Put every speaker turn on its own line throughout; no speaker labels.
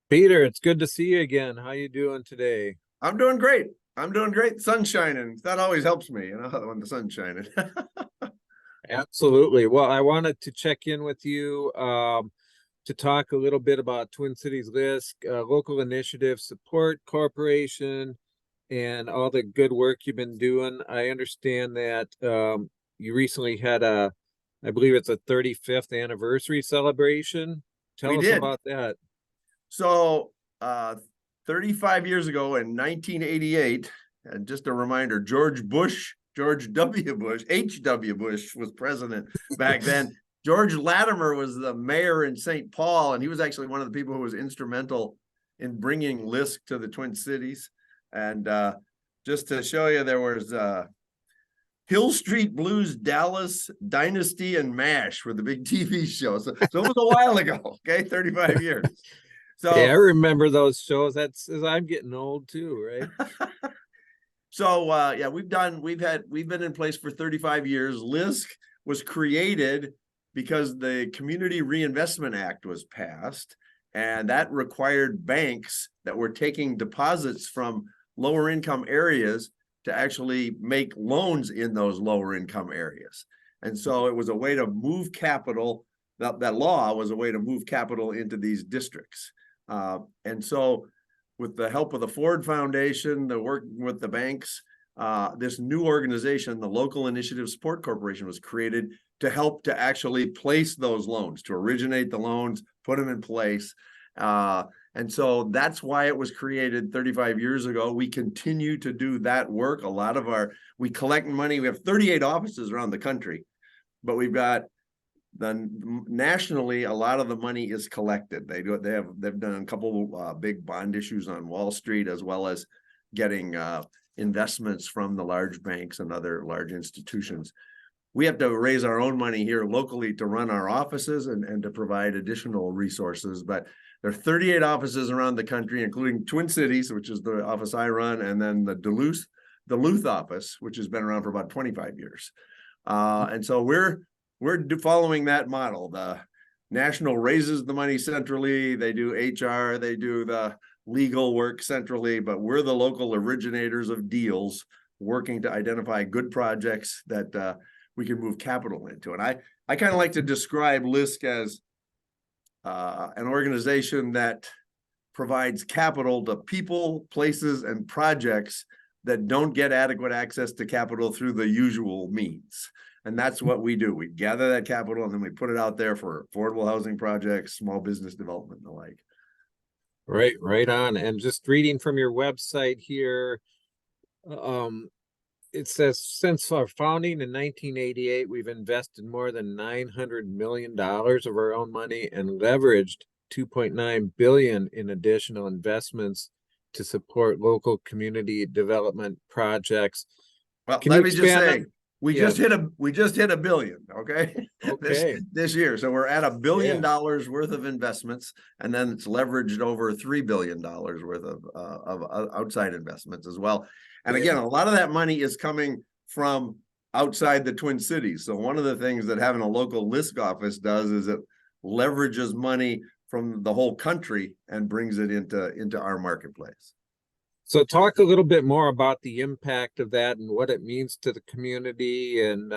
Peter, it's good to see you again. How you doing today?
I'm doing great. I'm doing great. Sun's shining. That always helps me, when the sun's shining.
Absolutely. Well, I wanted to check in with you to talk a little bit about Twin Cities LISC, local initiative support corporation, and all the good work you've been doing. I understand that you recently had I believe it's a 35th anniversary celebration.
We
Tell us
did.
about that.
So, 35 years ago in 1988, and just a reminder, George W. Bush, H.W. Bush was president back then. George Latimer was the mayor in St. Paul, and he was actually one of the people who was instrumental in bringing LISC to the Twin Cities. And just to show you, there was Hill Street Blues, Dallas, Dynasty, and MASH were the big TV shows. So it was a while ago, okay, 35 years.
Yeah, I
So
remember those shows. That's as I'm getting old too, right?
yeah, we've been in place for 35 years. LISC was created because the Community Reinvestment Act was passed, and that required banks that were taking deposits from lower income areas to actually make loans in those lower income areas. And so it was a way to move capital. That law was a way to move capital into these districts. And so with the help of the Ford Foundation, the work with the banks, this new organization, the Local Initiative Support Corporation, was created to help to actually place those loans, to originate the loans, put them in place. And so that's why it was created 35 years ago. We continue to do that work. We collect money. We have 38 offices around the country, but we've got nationally, a lot of the money is collected. They've done a couple big bond issues on Wall Street, as well as getting investments from the large banks and other large institutions. We have to raise our own money here locally to run our offices and to provide additional resources. But there are 38 offices around the country, including Twin Cities, which is the office I run, and then the Duluth office, which has been around for about 25 years. And so we're following that model. The national raises the money centrally. They do HR, they do the legal work centrally, but we're the local originators of deals working to identify good projects that we can move capital into. And I kind of like to describe LISC as an organization that provides capital to people, places, and projects that don't get adequate access to capital through the usual means. And that's what we do. We gather that capital and then we put it out there for affordable housing projects, small business development, and the like.
Right on. And just reading from your website here, it says since our founding in 1988, we've invested more than $900 million of our own money and leveraged 2.9 billion in additional investments to support local community development projects.
Well,
Can
let
you
me just
expand
say,
on?
we
Yeah.
just hit a billion, okay?
Okay.
This year. So we're at $1 billion
Yeah.
worth of investments, and then it's leveraged over $3 billion worth of outside investments as well. And
Yeah.
again, a lot of that money is coming from outside the Twin Cities. So one of the things that having a local LISC office does is it leverages money from the whole country and brings it into our marketplace.
So talk a little bit more about the impact of that and what it means to the community and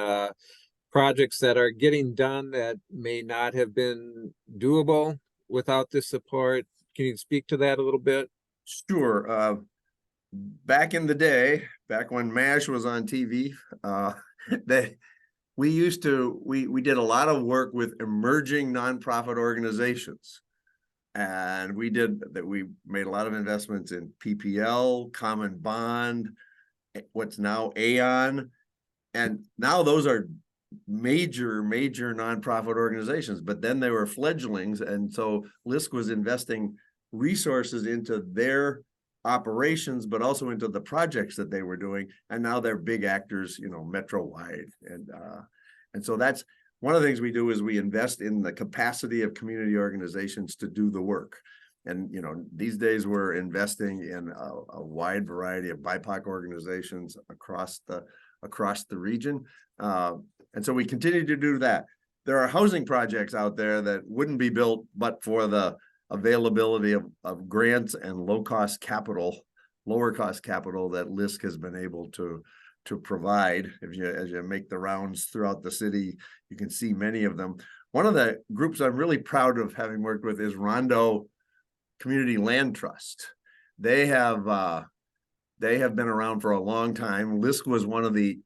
projects that are getting done that may not have been doable without this support. Can you speak to that a little bit?
Sure. Back in the day, back when MASH was on TV, we did a lot of work with emerging nonprofit organizations. And we made a lot of investments in PPL, Common Bond, what's now Aon. And now those are major nonprofit organizations, but then they were fledglings. And so LISC was investing resources into their operations, but also into the projects that they were doing. And now they're big actors, metro-wide. And so that's one of the things we do is we invest in the capacity of community organizations to do the work. And, these days we're investing in a wide variety of BIPOC organizations across the region. And so we continue to do that. There are housing projects out there that wouldn't be built but for the availability of grants and lower cost capital that LISC has been able to provide. As you make the rounds throughout the city, you can see many of them. One of the groups I'm really proud of having worked with is Rondo Community Land Trust. They have been around for a long time. LISC was one of the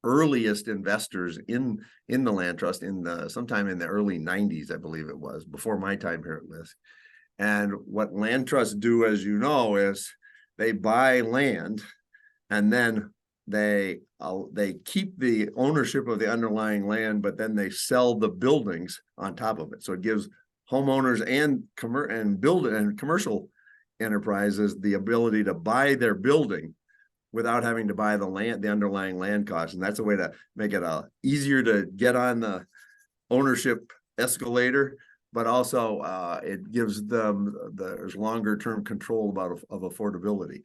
earliest investors in the land trust sometime in the early 90s, I believe it was, before my time here at LISC. And what land trusts do, as you know, is they buy land and then they keep the ownership of the underlying land, but then they sell the buildings on top of it. So it gives homeowners and commercial enterprises the ability to buy their building without having to buy the underlying land costs. And that's a way to make it easier to get on the ownership escalator, but also it gives them there's longer term control of affordability.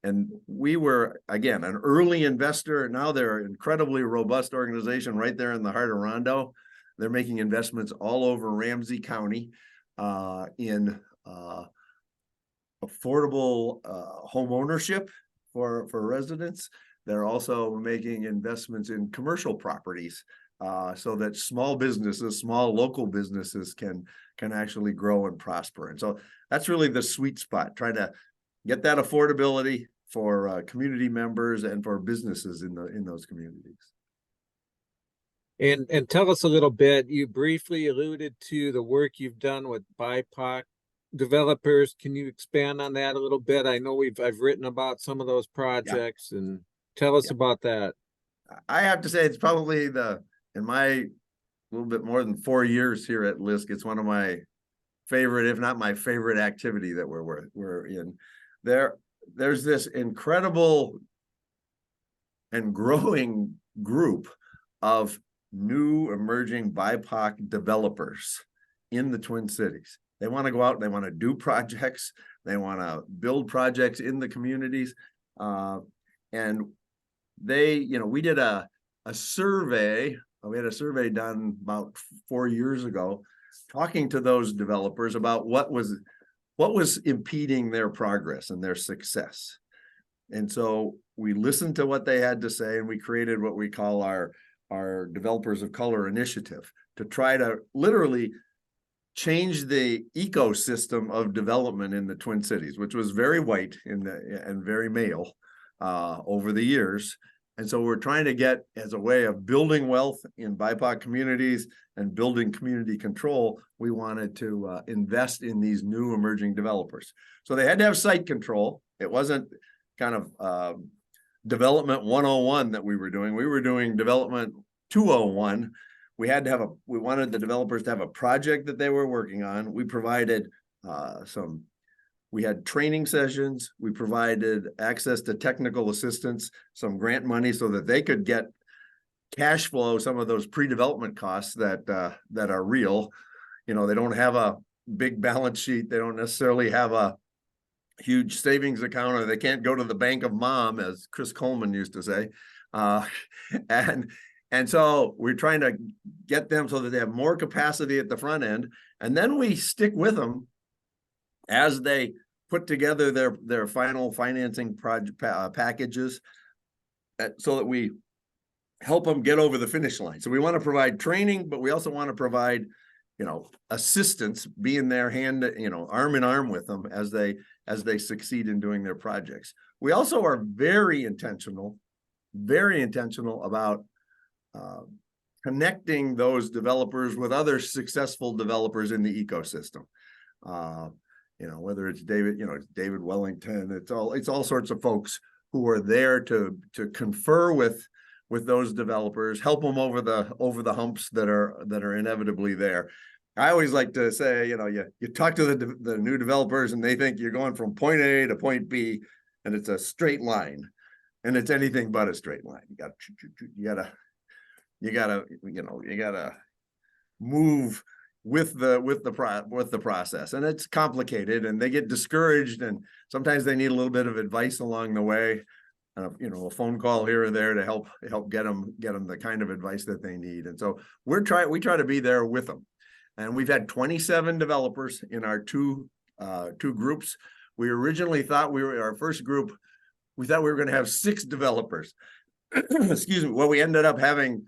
And we were, again, an early investor. Now they're an incredibly robust organization right there in the heart of Rondo. They're making investments all over Ramsey County in affordable home ownership for residents. They're also making investments in commercial properties so that small local businesses can actually grow and prosper. And so that's really the sweet spot, trying to get that affordability for community members and for businesses in those communities.
And tell us a little bit, you briefly alluded to the work you've done with BIPOC developers. Can you expand on that a little bit? I know I've written about some of those projects, and tell us about that.
I have to say, it's probably in my little bit more than 4 years here at LISC, it's one of my favorite, if not my favorite activity that we're in. There's this incredible and growing group of new emerging BIPOC developers in the Twin Cities. They want to go out, they want to do projects, they want to build projects in the communities. And we did a survey. We had a survey done about 4 years ago, talking to those developers about what was impeding their progress and their success. And so we listened to what they had to say, and we created what we call our Developers of Color initiative to try to literally change the ecosystem of development in the Twin Cities, which was very white and very male over the years. And so we're trying to get, as a way of building wealth in BIPOC communities and building community control, we wanted to invest in these new emerging developers. So they had to have site control. It wasn't kind of development 101 that we were doing. We were doing development 201. We wanted the developers to have a project that they were working on. We provided we had training sessions. We provided access to technical assistance, some grant money so that they could get cash flow, some of those pre-development costs that are real. They don't have a big balance sheet. They don't necessarily have a huge savings account, or they can't go to the bank of mom, as Chris Coleman used to say. And so we're trying to get them so that they have more capacity at the front end. And then we stick with them as they put together their final financing project packages, so that we help them get over the finish line. So we want to provide training, but we also want to provide, assistance, being their hand, arm in arm with them as they succeed in doing their projects. We also are very intentional about connecting those developers with other successful developers in the ecosystem. Whether it's David Wellington, it's all sorts of folks who are there to confer with those developers, help them over the humps that are inevitably there. I always like to say, you talk to the new developers and they think you're going from point A to point B, and it's a straight line, and it's anything but a straight line. You gotta move with the process, and it's complicated, and they get discouraged, and sometimes they need a little bit of advice along the way, a phone call here or there to help get them the kind of advice that they need. And so we try to be there with them. And we've had 27 developers in our two groups. We originally thought our first group, we thought we were going to have 6 developers. Excuse me. Well, we ended up having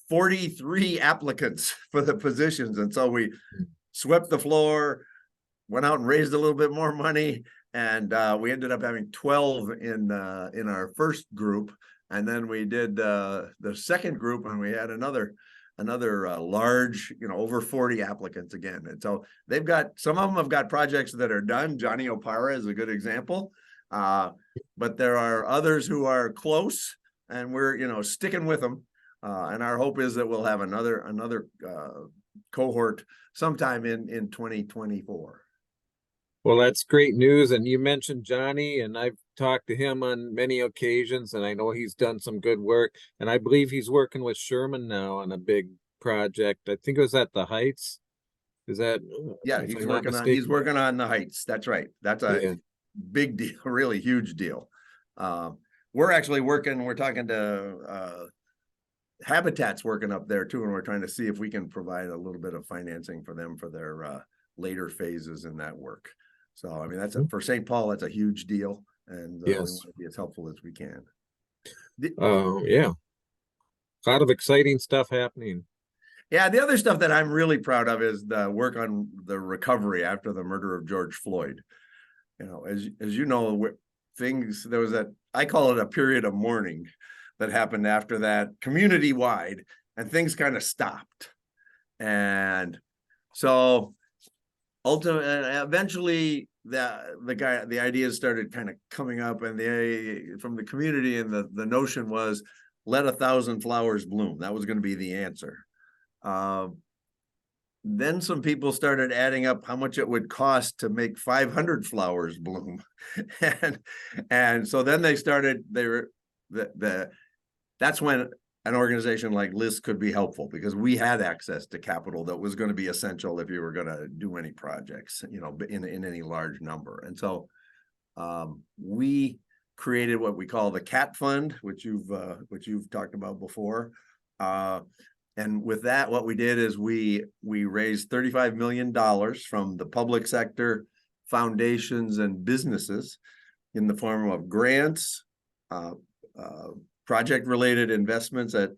43 applicants for the positions. And so we swept the floor, went out and raised a little bit more money. And we ended up having 12 in our first group. And then we did the second group, and we had another large, over 40 applicants again. And so they've got, some of them have got projects that are done. Johnny Opara is a good example. But there are others who are close, and we're, sticking with them. And our hope is that we'll have another cohort sometime in 2024.
Well, that's great news. And you mentioned Johnny, and I've talked to him on many occasions, and I know he's done some good work. And I believe he's working with Sherman now on a big project. I think it was at the Heights. Is that?
Yeah, he's working on the Heights. That's right. That's a big deal, really huge deal. We're actually we're talking to Habitat's working up there too, and we're trying to see if we can provide a little bit of financing for them for their later phases in that work. So, I mean, for St. Paul, that's a huge deal, and we want to be as helpful as we can.
Yeah, a lot of exciting stuff happening.
Yeah, the other stuff that I'm really proud of is the work on the recovery after the murder of George Floyd. As you know, there was I call it a period of mourning that happened after that, community wide, and things kind of stopped. And so ultimately, eventually the ideas started kind of coming up, and from the community, and the notion was, let 1,000 flowers bloom. That was going to be the answer. Then some people started adding up how much it would cost to make 500 flowers bloom. and so then that's when an organization like LISC could be helpful, because we had access to capital that was going to be essential if you were going to do any projects, in any large number. And so we created what we call the CAT Fund, which you've talked about before. And with that, what we did is we raised $35 million from the public sector, foundations, and businesses in the form of grants, project-related investments at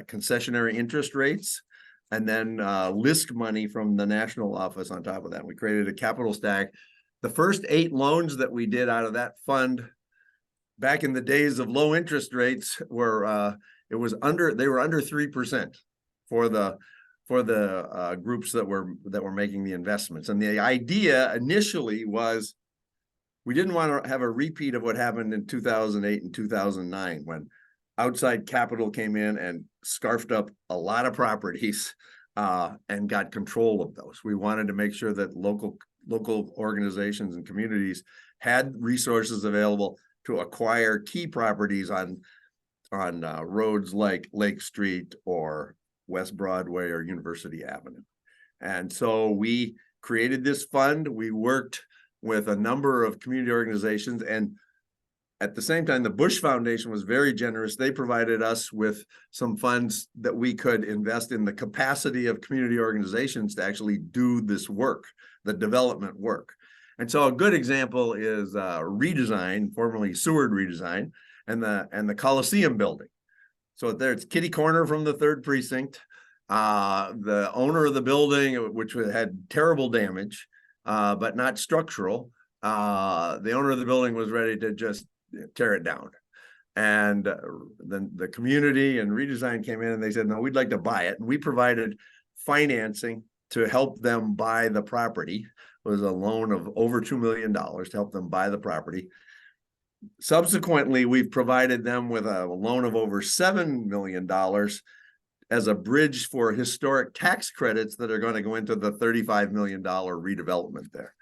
concessionary interest rates, and then LISC money from the national office on top of that. We created a capital stack. The first 8 loans that we did out of that fund, back in the days of low interest rates, were they were under 3% for the groups that were making the investments. And the idea initially was, we didn't want to have a repeat of what happened in 2008 and 2009, when outside capital came in and scarfed up a lot of properties and got control of those. We wanted to make sure that local organizations and communities had resources available to acquire key properties on roads like Lake Street or West Broadway or University Avenue. And so we created this fund. We worked with a number of community organizations, and at the same time, the Bush Foundation was very generous. They provided us with some funds that we could invest in the capacity of community organizations to actually do this work, the development work. And so a good example is redesign, formerly Seward redesign, and the Coliseum building. So there, it's kitty corner from the 3rd precinct. The owner of the building, which had terrible damage, but not structural, the owner of the building was ready to just tear it down. And then the community and redesign came in, and they said, no, we'd like to buy it. And we provided financing to help them buy the property. It was a loan of over $2 million to help them buy the property. Subsequently, we've provided them with a loan of over $7 million as a bridge for historic tax credits that are going to go into the $35 million redevelopment there.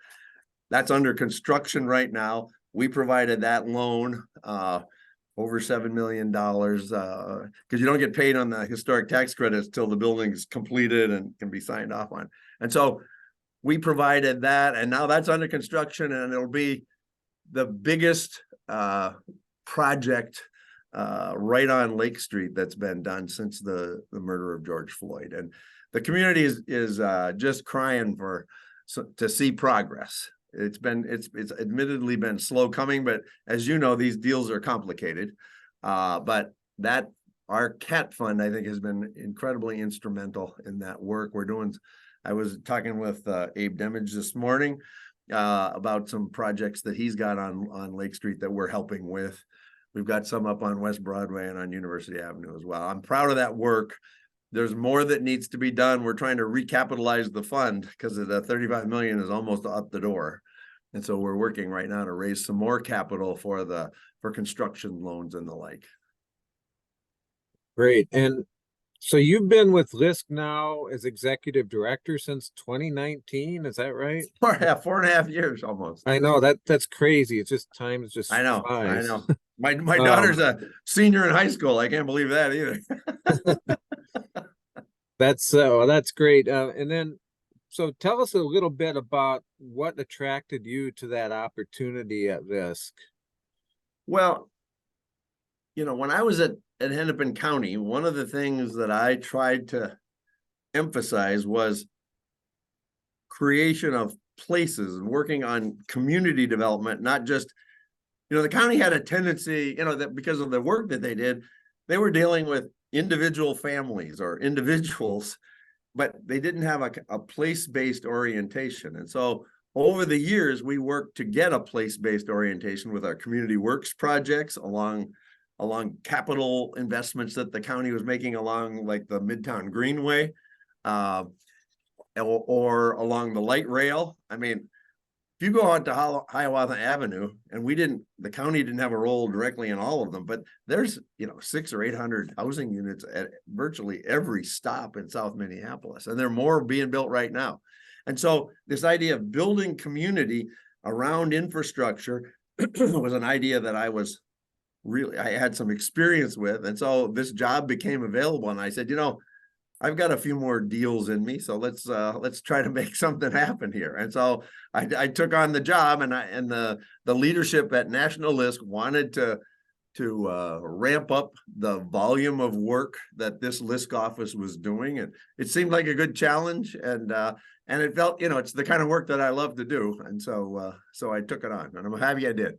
That's under construction right now. We provided that loan, over $7 million, because you don't get paid on the historic tax credits till the building is completed and can be signed off on. And so we provided that, and now that's under construction, and it'll be the biggest project right on Lake Street that's been done since the murder of George Floyd. And the community is just crying to see progress. It's admittedly been slow coming, but as you know, these deals are complicated. But our CAT fund, I think, has been incredibly instrumental in that work we're doing. I was talking with Abe Demage this morning about some projects that he's got on Lake Street that we're helping with. We've got some up on West Broadway and on University Avenue as well. I'm proud of that work. There's more that needs to be done. We're trying to recapitalize the fund because the 35 million is almost up the door. And so we're working right now to raise some more capital for construction loans and the like.
Great. And so you've been with LISC now as executive director since 2019, is that right?
4.5 years almost.
I know that's crazy. It's just time is just
I know.
flies.
My daughter's a senior in high school. I can't believe that either.
That's great. And then, so tell us a little bit about what attracted you to that opportunity at LISC.
Well, when I was at Hennepin County, one of the things that I tried to emphasize was creation of places and working on community development, not just, the county had a tendency, that because of the work that they did, they were dealing with individual families or individuals, but they didn't have a place-based orientation. And so over the years, we worked to get a place-based orientation with our community works projects along capital investments that the county was making along like the Midtown Greenway or along the light rail. I mean, if you go out to Hiawatha Avenue, and the county didn't have a role directly in all of them, but there's 600 or 800 housing units at virtually every stop in South Minneapolis, and there are more being built right now. And so this idea of building community around infrastructure was an idea that I had some experience with. And so this job became available, and I said, I've got a few more deals in me, so let's try to make something happen here. And so I took on the job, and the leadership at National LISC wanted to ramp up the volume of work that this LISC office was doing, and it seemed like a good challenge, and it felt, it's the kind of work that I love to do, and so I took it on, and I'm happy I did.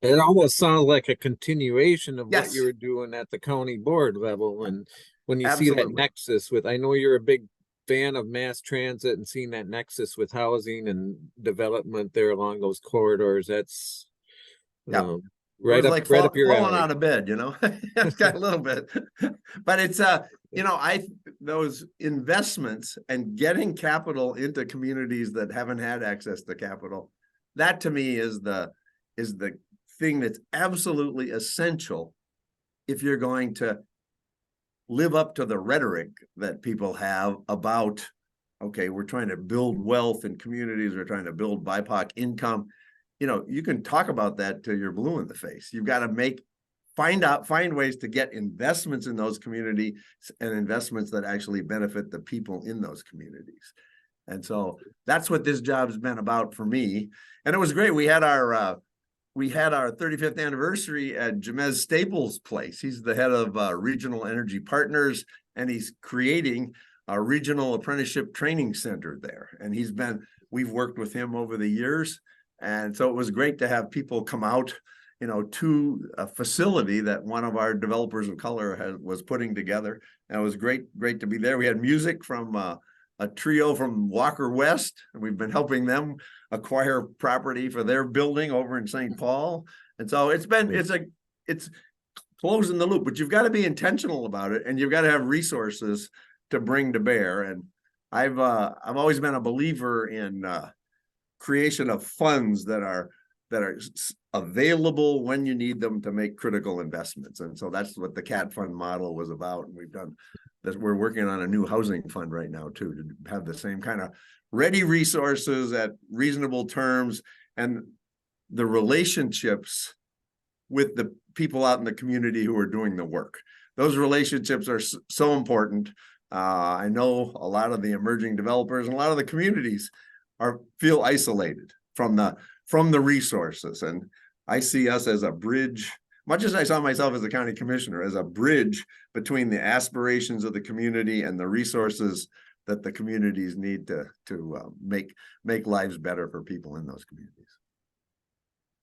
It almost sounds like a continuation of
Yes.
what you were doing at the county board level. And when you
Absolutely.
see that nexus with, I know you're a big fan of mass transit and seeing that nexus with housing and development there along those corridors, that's right up,
like
right up your
falling
alley.
out of bed, It's got a little bit, but it's those investments and getting capital into communities that haven't had access to capital, that to me is the thing that's absolutely essential if you're going to live up to the rhetoric that people have about, okay, we're trying to build wealth in communities, we're trying to build BIPOC income. You can talk about that till you're blue in the face. You've got to find ways to get investments in those communities and investments that actually benefit the people in those communities. And so that's what this job's been about for me. And it was great. We had our 35th anniversary at Jamez Staples' place. He's the head of Regional Energy Partners, and he's creating a regional apprenticeship training center there. And we've worked with him over the years. And so it was great to have people come out, to a facility that one of our developers of color was putting together. And it was great to be there. We had music from a trio from Walker West, and we've been helping them acquire property for their building over in St. Paul. And so it's closing the loop, but you've got to be intentional about it, and you've got to have resources to bring to bear. And I've always been a believer in creation of funds that are available when you need them to make critical investments. And so that's what the CAT fund model was about. And we've done this. We're working on a new housing fund right now too, to have the same kind of ready resources at reasonable terms, and the relationships with the people out in the community who are doing the work. Those relationships are so important. I know a lot of the emerging developers and a lot of the communities feel isolated from the resources, and I see us as a bridge. much as I saw myself as a county commissioner, as a bridge between the aspirations of the community and the resources that the communities need to make lives better for people in those communities.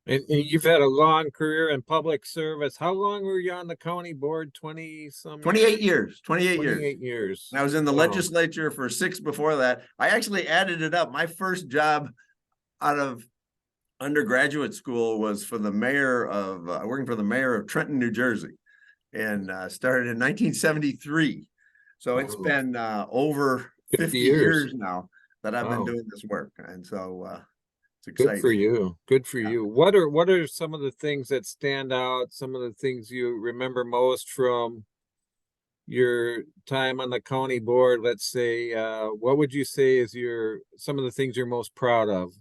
And you've had a long career in public service. How long were you on the county board? 20 some
28 years. 28 years.
28 years.
And I was in the
Wow.
legislature for 6 before that. I actually added it up. My first job out of undergraduate school was for the mayor of working for the mayor of Trenton, New Jersey, and started in 1973. So it's been over 50 years now that I've been doing this work, and so it's exciting.
Good for you. Good for you. What are some of the things that stand out? Some of the things you remember most from your time on the county board? Let's say, what would you say is some of the things you're most proud of?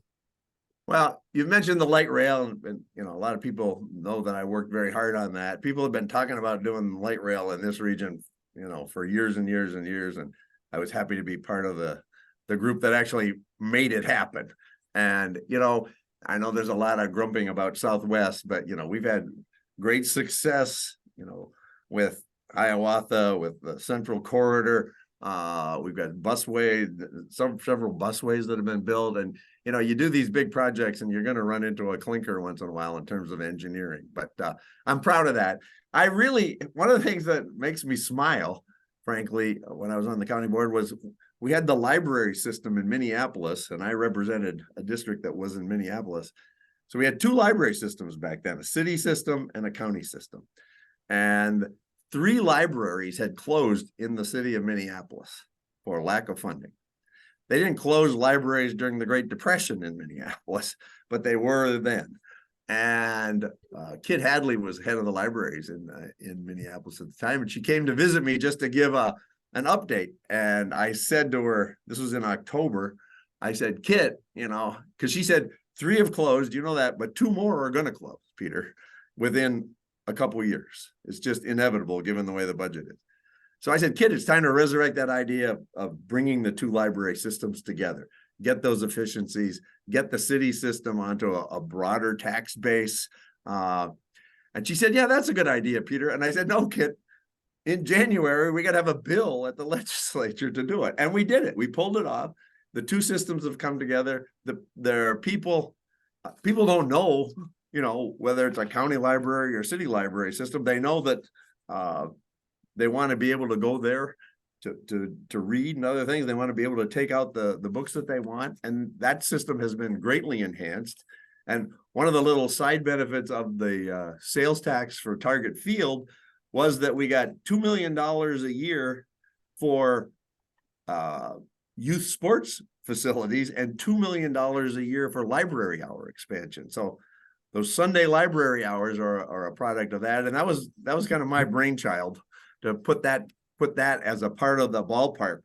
Well, you've mentioned the light rail, and you know, a lot of people know that I worked very hard on that. People have been talking about doing light rail in this region, you know, for years and years and years, and I was happy to be part of the group that actually made it happen. And you know, I know there's a lot of grumping about Southwest, but you know, we've had great success, you know, with Hiawatha, with the Central Corridor. We've got several busways that have been built, and you know, you do these big projects and you're going to run into a clinker once in a while in terms of engineering, but I'm proud of that. One of the things that makes me smile, frankly, when I was on the county board was we had the library system in Minneapolis, and I represented a district that was in Minneapolis. So we had 2 library systems back then, a city system and a county system. And 3 libraries had closed in the city of Minneapolis for lack of funding. They didn't close libraries during the Great Depression in Minneapolis, but they were then. And Kit Hadley was head of the libraries in Minneapolis at the time, and she came to visit me just to give an update. And I said to her, this was in October, I said, Kit, you know, because she said 3 have closed, you know that, but 2 more are going to close, Peter, within a couple of years. It's just inevitable given the way the budget is. So I said, Kit, it's time to resurrect that idea of bringing the 2 library systems together, get those efficiencies, get the city system onto a broader tax base. And she said, yeah, that's a good idea, Peter. And I said, no, Kit, in January, we got to have a bill at the legislature to do it. And we did it. We pulled it off. The 2 systems have come together. There are people don't know, you know, whether it's a county library or city library system. They know that they want to be able to go there to read and other things. They want to be able to take out the books that they want. And that system has been greatly enhanced. And one of the little side benefits of the sales tax for Target Field was that we got $2 million a year for youth sports facilities and $2 million a year for library hour expansion. So those Sunday library hours are a product of that. And that was kind of my brainchild, to put that as a part of the ballpark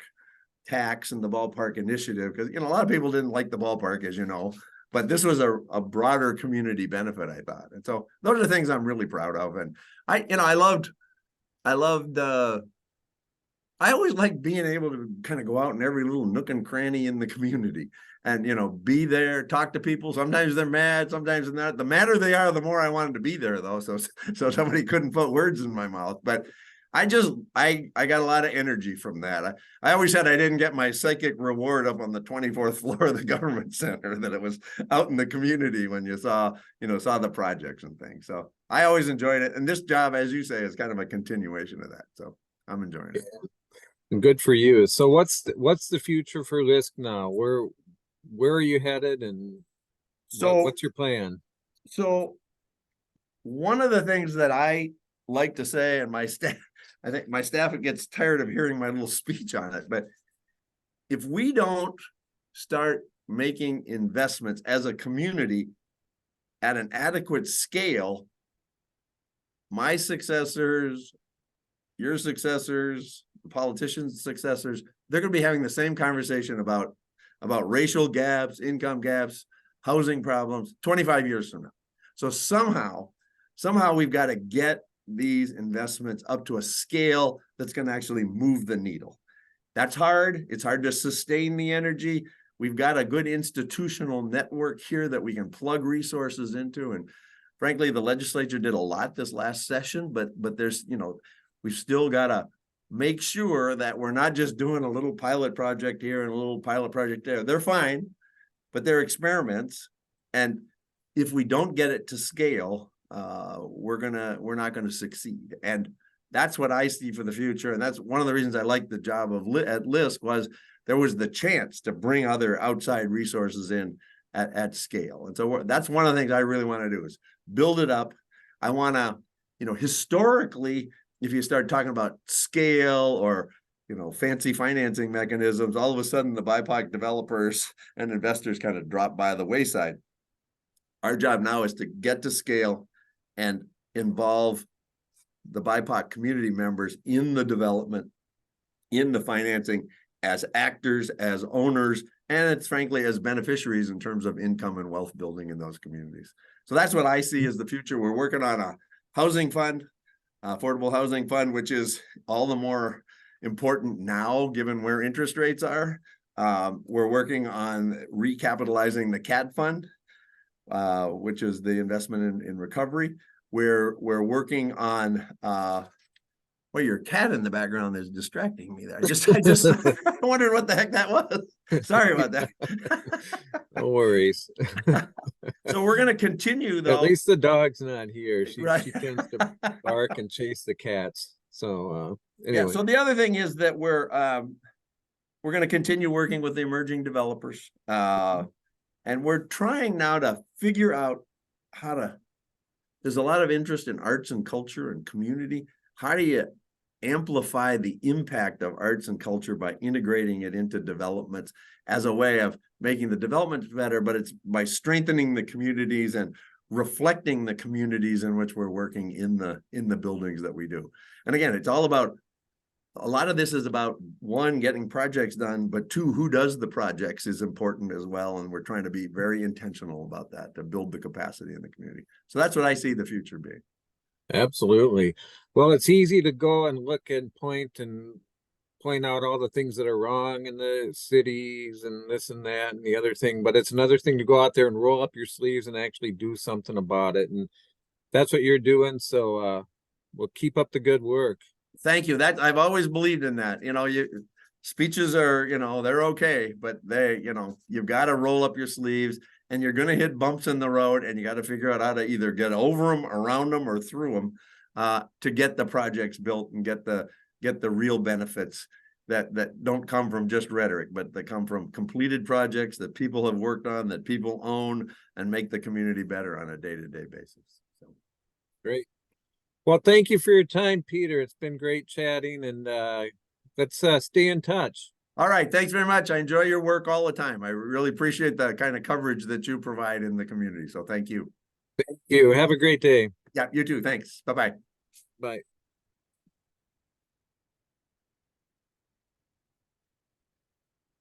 tax and the ballpark initiative. Because, you know, a lot of people didn't like the ballpark, as you know, but this was a broader community benefit, I thought. And so those are the things I'm really proud of. And I always liked being able to kind of go out in every little nook and cranny in the community and, you know, be there, talk to people. Sometimes they're mad, sometimes they're not. The madder they are, the more I wanted to be there, though. So somebody couldn't put words in my mouth. But I got a lot of energy from that. I always said I didn't get my psychic reward up on the 24th floor of the government center, that it was out in the community when you saw the projects and things. So I always enjoyed it. And this job, as you say, is kind of a continuation of that. So I'm enjoying it.
And good for you. So what's the future for LISC now? Where are you headed, and what's your plan? So
one of the things that I like to say, and I think my staff gets tired of hearing my little speech on it, but if we don't start making investments as a community at an adequate scale, my successors, your successors, the politicians' successors, they're going to be having the same conversation about racial gaps, income gaps, housing problems 25 years from now. So somehow we've got to get these investments up to a scale that's going to actually move the needle. That's hard. It's hard to sustain the energy. We've got a good institutional network here that we can plug resources into. And frankly, the legislature did a lot this last session, but there's, we've still got to make sure that we're not just doing a little pilot project here and a little pilot project there. They're fine, but they're experiments. And if we don't get it to scale, we're not gonna succeed. And that's what I see for the future. And that's one of the reasons I like the job at LISC was there was the chance to bring other outside resources in at scale. And so that's one of the things I really want to do is build it up. I want to, historically, if you start talking about scale or, fancy financing mechanisms, all of a sudden the BIPOC developers and investors kind of drop by the wayside. Our job now is to get to scale and involve the BIPOC community members in the development, in the financing, as actors, as owners, and it's frankly as beneficiaries in terms of income and wealth building in those communities. So that's what I see as the future. We're working on a housing fund, affordable housing fund, which is all the more important now given where interest rates are. We're working on recapitalizing the CAD fund, which is the investment in recovery. We're working on well, your cat in the background is distracting me there. I just wondered what the heck that was. Sorry about that.
No worries.
So we're going to continue though.
At least the dog's not here. She tends to bark and chase the cats. So anyway.
Yeah, so the other thing is that we're going to continue working with the emerging developers. And we're trying now to figure out how to, there's a lot of interest in arts and culture and community. How do you amplify the impact of arts and culture by integrating it into developments as a way of making the development better, but it's by strengthening the communities and reflecting the communities in which we're working in the buildings that we do. And again, it's all about, a lot of this is about one, getting projects done, but two, who does the projects is important as well. And we're trying to be very intentional about that to build the capacity in the community. So that's what I see the future being.
Absolutely. Well, it's easy to go and look and point out all the things that are wrong in the cities and this and that and the other thing, but it's another thing to go out there and roll up your sleeves and actually do something about it. And that's what you're doing. So we'll keep up the good work.
Thank you. That I've always believed in that. Speeches are, they're okay, but you've got to roll up your sleeves and you're going to hit bumps in the road and you got to figure out how to either get over them, around them, or through them to get the projects built and get the real benefits that don't come from just rhetoric, but they come from completed projects that people have worked on, that people own, and make the community better on a day-to-day basis. So.
Great. Well, thank you for your time, Peter. It's been great chatting, and let's stay in touch.
All right. Thanks very much. I enjoy your work all the time. I really appreciate the kind of coverage that you provide in the community. So thank you.
Thank you. Have a great day.
Yeah, you too. Thanks. Bye-bye.
Bye.